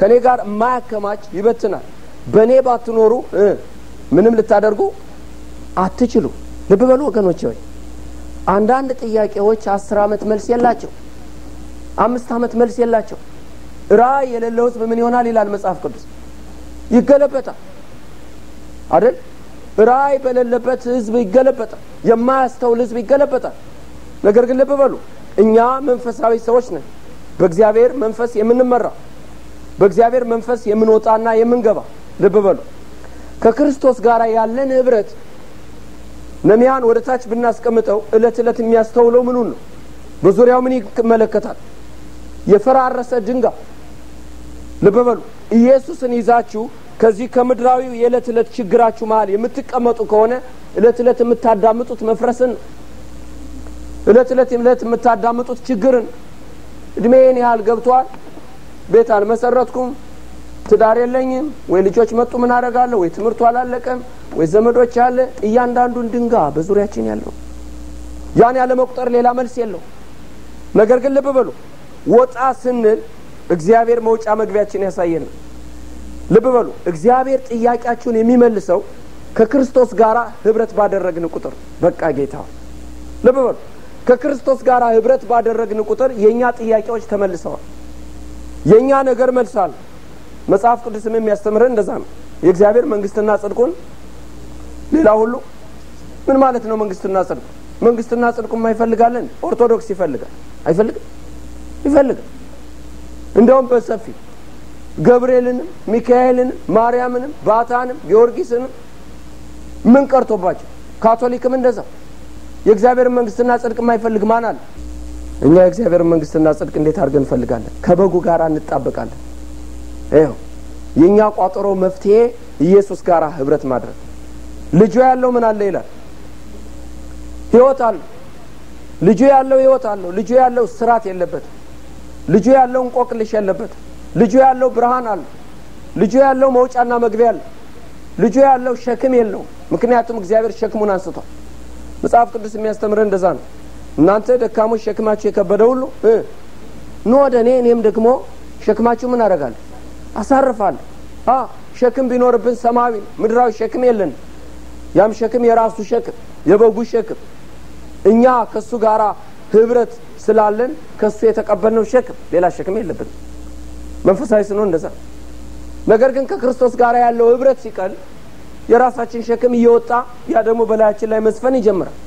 ከኔ ጋር ማያከማች ይበትናል በኔ ባትኖሩ ምንም ልታደርጉ አትችሉ ልብ በሉ ወገኖቼ ሆይ አንዳንድ ጥያቄዎች 10 አመት መልስ የላቸው 5 አመት መልስ የላቸው ራይ የሌለው ህዝብ ምን ይሆናል ይላል መጽሐፍ ቅዱስ ይገለበጣል አይደል ራይ በሌለበት ህዝብ ይገለበጣል የማያስተውል ህዝብ ይገለበጣል ነገር ግን ልብ በሉ እኛ መንፈሳዊ ሰዎች ነን በእግዚአብሔር መንፈስ የምንመራ በእግዚአብሔር መንፈስ የምንወጣና የምንገባ ልብ በሉ ከክርስቶስ ጋር ያለን ህብረት ነሚያን ወደ ታች ብናስቀምጠው እለት እለት የሚያስተውለው ምኑን ነው በዙሪያው ምን ይመለከታል የፈራረሰ ድንጋይ ልብ በሉ ኢየሱስን ይዛችሁ ከዚህ ከምድራዊ የእለት እለት ችግራችሁ መሃል የምትቀመጡ ከሆነ እለት እለት የምታዳምጡት መፍረስን እለት እለት የምታዳምጡት ችግርን እድሜን ያህል ገብቷል ቤት አልመሰረትኩም ትዳር የለኝም ወይ ልጆች መጡ ምን አደርጋለሁ ወይ ትምርቱ አላለቀም ወይ ዘመዶች አለ እያንዳንዱን ድንጋይ በዙሪያችን ያለው ያን ያለ መቁጠር ሌላ መልስ የለው ነገር ግን ልብ በሉ ወጣ ስንል እግዚአብሔር መውጫ መግቢያችን ያሳየን ልብ በሉ እግዚአብሔር ጥያቄያችሁን የሚመልሰው ከክርስቶስ ጋራ ህብረት ባደረግን ቁጥር በቃ ጌታ ልብ በሉ ከክርስቶስ ጋራ ህብረት ባደረግን ቁጥር የኛ ጥያቄዎች ተመልሰዋል የኛ ነገር መልሳል መጽሐፍ ቅዱስም የሚያስተምረን እንደዛ ነው የእግዚአብሔር መንግስትና ጽድቁን ሌላ ሁሉ ምን ማለት ነው መንግስትና ጽድቁ ማይፈልጋለን ኦርቶዶክስ ይፈልጋል አይፈልግም ይፈልጋል እንደውም በሰፊ ገብርኤልን ሚካኤልን ማርያምን ባታንም ጊዮርጊስን ምን ቀርቶባቸው ካቶሊክም እንደዛ የእግዚአብሔር መንግስትና ጽድቅ ማይፈልግ ማን አለ እኛ የእግዚአብሔር መንግስትና ጽድቅ እንዴት አድርገን እንፈልጋለን ከበጉ ጋር እንጣበቃለን ይሄው የኛ ቋጠሮ መፍትሄ ኢየሱስ ጋር ህብረት ማድረግ ልጁ ያለው ምን አለ ይላል ህይወት አለ ልጁ ያለው ህይወት አለ ልጁ ያለው ስራት የለበት ልጁ ያለው እንቆቅልሽ የለበት ልጁ ያለው ብርሃን አለ ልጁ ያለው መውጫና መግቢያ አለ ልጁ ያለው ሸክም የለው ምክንያቱም እግዚአብሔር ሸክሙን አንስቷል መጽሐፍ ቅዱስ የሚያስተምረን እንደዛ ነው እናንተ ደካሞች ሸክማችሁ የከበደ ሁሉ ኑ ወደ እኔም ደግሞ ሸክማችሁ ምን አደርጋለሁ አሳርፋለሁ ሸክም ቢኖርብን ሰማያዊ ምድራዊ ሸክም የለን ያም ሸክም የራሱ ሸክም የበጉ ሸክም እኛ ከሱ ጋራ ህብረት ስላለን ከሱ የተቀበልነው ሸክም ሌላ ሸክም የለብን መንፈሳዊ ስንሆን እንደዛ ነገር ግን ከክርስቶስ ጋራ ያለው ህብረት ሲቀል የራሳችን ሸክም እየወጣ ያ ደግሞ በላያችን ላይ መስፈን ይጀምራል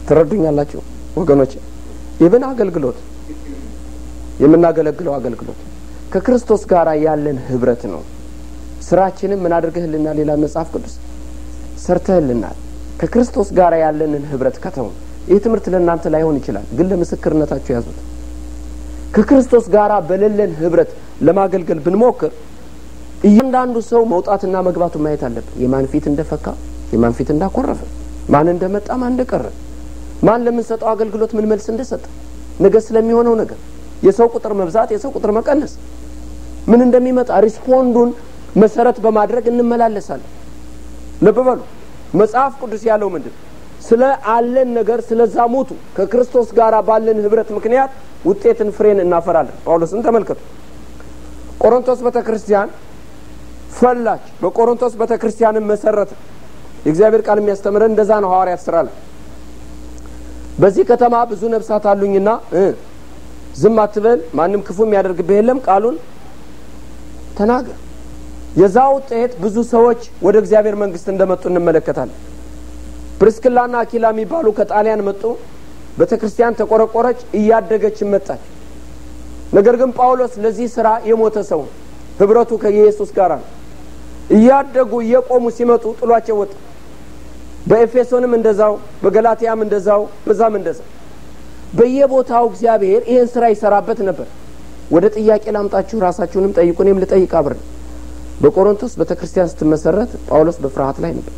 ትረዱኛላችሁ ወገኖቼ ይብን አገልግሎት የምናገለግለው አገልግሎት ከክርስቶስ ጋራ ያለን ህብረት ነው ስራችንን ምን አድርገህልናል ሌላ መጽሐፍ ቅዱስ ሰርተህልናል ከክርስቶስ ጋራ ያለንን ህብረት ከተው ይህ ትምህርት ለእናንተ ላይሆን ይችላል ግን ለምስክርነታችሁ ያዙት ከክርስቶስ ጋራ በለለን ህብረት ለማገልገል ብንሞክር እያንዳንዱ ሰው መውጣትና መግባቱ ማየት አለበት የማን ፊት እንደፈካ የማን ፊት እንዳቆረፈ ማን እንደመጣ ማን እንደቀረ ማን ለምንሰጠው አገልግሎት ምን መልስ እንደሰጠ ነገ ስለሚሆነው ነገር የሰው ቁጥር መብዛት የሰው ቁጥር መቀነስ ምን እንደሚመጣ ሪስፖንዱን መሰረት በማድረግ እንመላለሳለን ልብ በሉ መጽሐፍ ቅዱስ ያለው ምንድን ስለ አለን ነገር ስለዛ ሞቱ ከክርስቶስ ጋራ ባለን ህብረት ምክንያት ውጤትን ፍሬን እናፈራለን ጳውሎስን ተመልከቱ ቆሮንቶስ ቤተክርስቲያን ፈላች በቆሮንቶስ ቤተክርስቲያንን መሰረተ የእግዚአብሔር ቃል የሚያስተምረን እንደዛ ነው ሐዋርያት ሥራ ላይ በዚህ ከተማ ብዙ ነፍሳት አሉኝና ዝም አትበል ማንም ክፉ የሚያደርግብህ የለም ቃሉን ተናገር የዛው ውጤት ብዙ ሰዎች ወደ እግዚአብሔር መንግስት እንደመጡ እንመለከታለን ፕሪስክላና አኪላ የሚባሉ ከጣሊያን መጡ ቤተክርስቲያን ተቆረቆረች እያደገች መጣች ነገር ግን ጳውሎስ ለዚህ ሥራ የሞተ ሰው ህብረቱ ከኢየሱስ ጋር እያደጉ እየቆሙ ሲመጡ ጥሏቸው ወጣ በኤፌሶንም እንደዛው በገላትያም እንደዛው በዛም እንደዛው በየቦታው እግዚአብሔር ይሄን ሥራ ይሰራበት ነበር ወደ ጥያቄ ላምጣችሁ ራሳችሁንም ጠይቁንም ልጠይቅ አብረን በቆሮንቶስ ቤተክርስቲያን ስትመሰረት ጳውሎስ በፍርሃት ላይ ነበር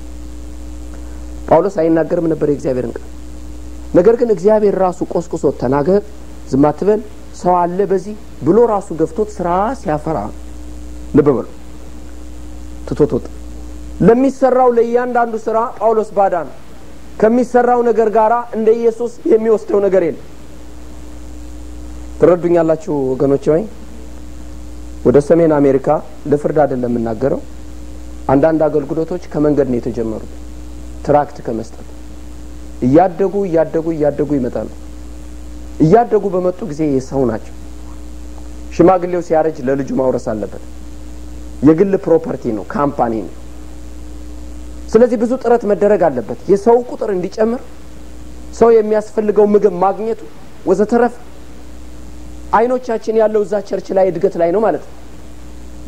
ጳውሎስ አይናገርም ነበር የእግዚአብሔርን ቃል ነገር ግን እግዚአብሔር ራሱ ቆስቁሶ ተናገር ዝም አትበል ሰው አለ በዚህ ብሎ ራሱ ገፍቶት ሥራ ሲያፈራ ልብ በሉ ተቶቶት ለሚሰራው ለእያንዳንዱ ሥራ ጳውሎስ ባዳ ነው ከሚሰራው ነገር ጋራ እንደ ኢየሱስ የሚወስደው ነገር የለም ትረዱኛላችሁ ወገኖቼ ወይ ወደ ሰሜን አሜሪካ ለፍርድ አይደለም እናገረው አንዳንድ አገልግሎቶች ከመንገድ ነው የተጀመሩት ትራክት ከመስጠት እያደጉ ይመጣሉ እያደጉ በመጡ ጊዜ የሰው ናቸው ሽማግሌው ሲያረጅ ለልጁ ማውረስ አለበት የግል ፕሮፐርቲ ነው ካምፓኒ ነው ስለዚህ ብዙ ጥረት መደረግ አለበት የሰው ቁጥር እንዲጨምር ሰው የሚያስፈልገው ምግብ ማግኘቱ ወዘተረፈ አይኖቻችን ያለው እዛ ቸርች ላይ እድገት ላይ ነው ማለት ነው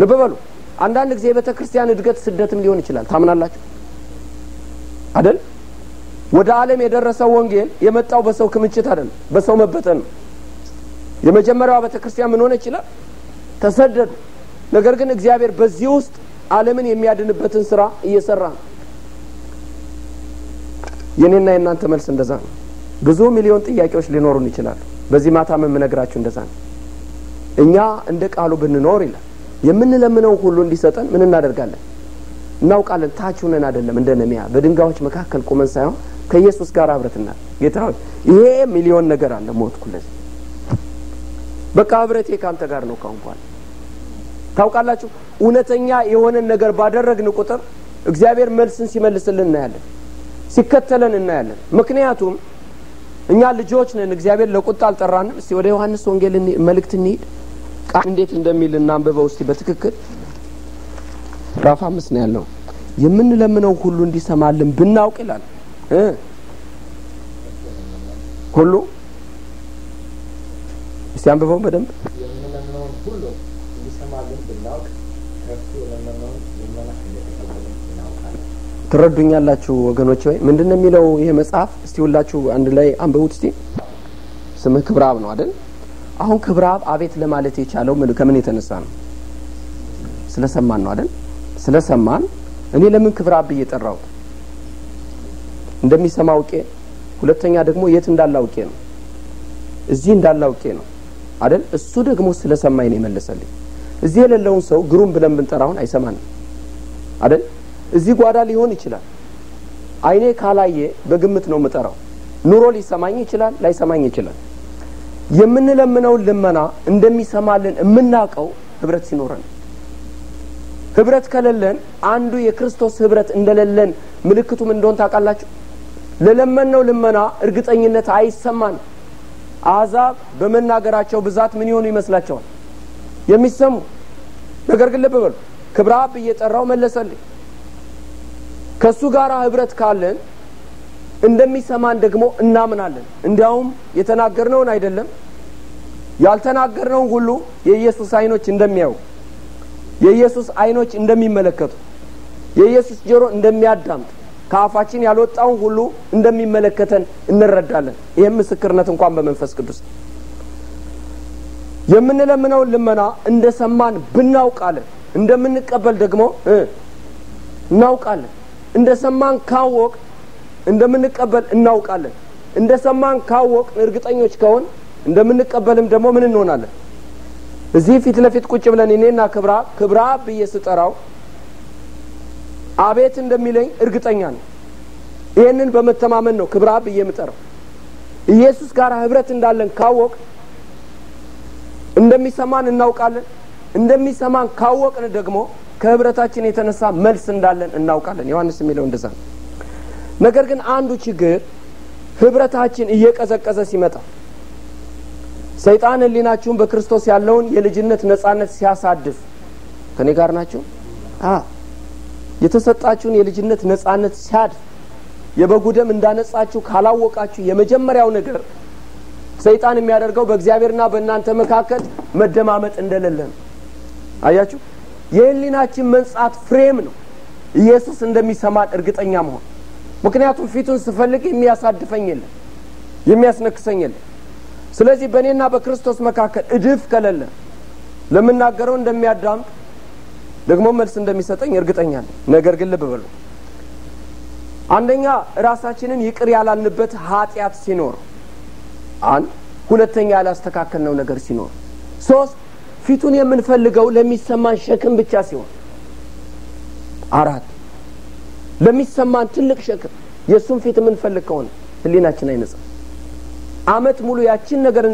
ለበበሉ አንዳንድ ጊዜ በተክርስቲያን እድገት ስደትም ሊሆን ይችላል ታምናላችሁ አይደል ወደ ዓለም የደረሰው ወንጌል የመጣው በሰው ክምችት አይደል በሰው መበተን ነው የመጀመሪያው በተክርስቲያን ምን ሆነ ይችላል ተሰደዱ ነገር ግን እግዚአብሔር በዚህ ውስጥ ዓለምን የሚያድንበትን ስራ እየሰራ ነው የኔና የናንተ መልስ እንደዛ ነው ብዙ ሚሊዮን ጥያቄዎች ሊኖሩን ይችላል በዚህ ማታ ምን ነግራችሁ እንደዛ ነው እኛ እንደ ቃሉ ብንኖር ይላል የምንለምነው ሁሉ እንዲሰጠን ምን እናደርጋለን እናውቃለን ታቹነን አይደለም እንደነሚያ በድንጋዮች መካከል ቆመን ሳይሆን ከኢየሱስ ጋር አብረትና ጌታው ይሄ ሚሊዮን ነገር አለ ሞትኩለት በቃ አብረቴ ካንተ ጋር ነው ካንኳል ታውቃላችሁ እውነተኛ የሆነ ነገር ባደረግን ቁጥር እግዚአብሔር መልስን ሲመልስልን እናያለን ሲከተለን እናያለን ምክንያቱም እኛ ልጆች ነን እግዚአብሔር ለቁጣ አልጠራንም እስቲ ወደ ዮሐንስ ወንጌል መልእክት እንሂድ ቃል እንዴት እንደሚል እናንብበው እስቲ በትክክል ራፍ 5 ነው ያለው የምንለምነው ሁሉ እንዲሰማልን ብናውቅ ይላል ሁሉ እስቲ አንብበው በደንብ የምንለምነው ሁሉ እንዲሰማልን ብናውቅ ከፍ የለመነው የመና እናውቃለን ትረዱኛላችሁ ወገኖቼ ወይ ምንድነው የሚለው ይሄ መጽሐፍ እስቲ ሁላችሁ አንድ ላይ አንብቡት እስቲ ስምህ ክብራብ ነው አይደል አሁን ክብራብ አቤት ለማለት የቻለው ከምን የተነሳ ነው ስለሰማን ነው አይደል ስለሰማን እኔ ለምን ክብራብ እየጠራው እንደሚሰማውቄ ሁለተኛ ደግሞ የት እንዳላውቄ ነው እዚህ እንዳላውቄ ነው አይደል እሱ ደግሞ ስለሰማኝ ነው የመለሰልኝ እዚህ የሌለውን ሰው ግሩም ብለን ብንጠራውን አይሰማንም አይደል እዚህ ጓዳ ሊሆን ይችላል አይኔ ካላየ በግምት ነው መጠራው ኑሮ ሊሰማኝ ይችላል ላይሰማኝ ይችላል የምንለምነው ልመና እንደሚሰማልን እምናቀው ህብረት ሲኖረን ህብረት ከሌለን አንዱ የክርስቶስ ህብረት እንደሌለን ምልክቱም እንደሆነ ታውቃላችሁ ለለመነው ልመና እርግጠኝነት አይሰማን አዛብ በመናገራቸው ብዛት ምን ይሆኑ ይመስላቸዋል የሚሰሙ ነገር ግን ልብ በሉ ክብራብ እየጠራው መለሰልኝ ከሱ ጋር ህብረት ካለን እንደሚሰማን ደግሞ እናምናለን እንዲያውም የተናገርነውን አይደለም ያልተናገርነውን ሁሉ የኢየሱስ አይኖች እንደሚያዩ የኢየሱስ አይኖች እንደሚመለከቱ የኢየሱስ ጆሮ እንደሚያዳምጥ ከአፋችን ያልወጣውን ሁሉ እንደሚመለከተን እንረዳለን ይሄም ምስክርነት እንኳን በመንፈስ ቅዱስ የምንለምነው ልመና እንደሰማን ብናውቃለን እንደምንቀበል ደግሞ እናውቃለን እንደሰማን ካወቅ እንደምንቀበል እናውቃለን እንደሰማን ካወቅ እርግጠኞች ከሆን እንደምንቀበልም ደግሞ ምን እንሆናለን እዚህ ፊት ለፊት ቁጭ ብለን እኔና ክብራብ በየስጠራው አቤት እንደሚለኝ እርግጠኛ ነኝ ይሄንን በመተማመን ነው ክብራብ በየምጠራው ኢየሱስ ጋር ህብረት እንዳለን ካወቅ እንደሚሰማን እናውቃለን እንደሚሰማን ካወቅን ደግሞ ከህብረታችን የተነሳ መልስ እንዳለን እናውቃለን ዮሐንስ የሚለው እንደዛ ነገር ግን አንዱ ችግር ህብረታችን እየቀዘቀዘ ሲመጣ ሰይጣን ህሊናችሁን በክርስቶስ ያለውን የልጅነት ነጻነት ሲያሳድፍ ከኔ ጋር ናችሁ የተሰጣችሁን የልጅነት ነጻነት ሲያድፍ የበጉ ደም እንዳነጻችሁ ካላወቃችሁ የመጀመሪያው ነገር ሰይጣን የሚያደርገው በእግዚአብሔርና በእናንተ መካከል መደማመጥ እንደሌለ ነው አያችሁ የህሊናችን መንጻት ፍሬም ነው ኢየሱስ እንደሚሰማን እርግጠኛ መሆን ምክንያቱም ፊቱን ስፈልግ የሚያሳድፈኝ የለም የሚያስነክሰኝ የለም ስለዚህ በእኔና በክርስቶስ መካከል እድፍ ከሌለ ለምናገረው እንደሚያዳምጥ ደግሞ መልስ እንደሚሰጠኝ እርግጠኛ ነኝ ነገር ግን ልብ በሉ አንደኛ ራሳችንን ይቅር ያላልንበት ኃጢያት ሲኖር ሁለተኛ ያላስተካከልነው ነገር ሲኖር ሶስት ፊቱን የምንፈልገው ለሚሰማን ሸክም ብቻ ሲሆን አራት ለሚሰማን ትልቅ ሸክም የሱን ፊት የምንፈልግ ከሆነ ህሊናችን አይነጻም አመት ሙሉ ያችን ነገር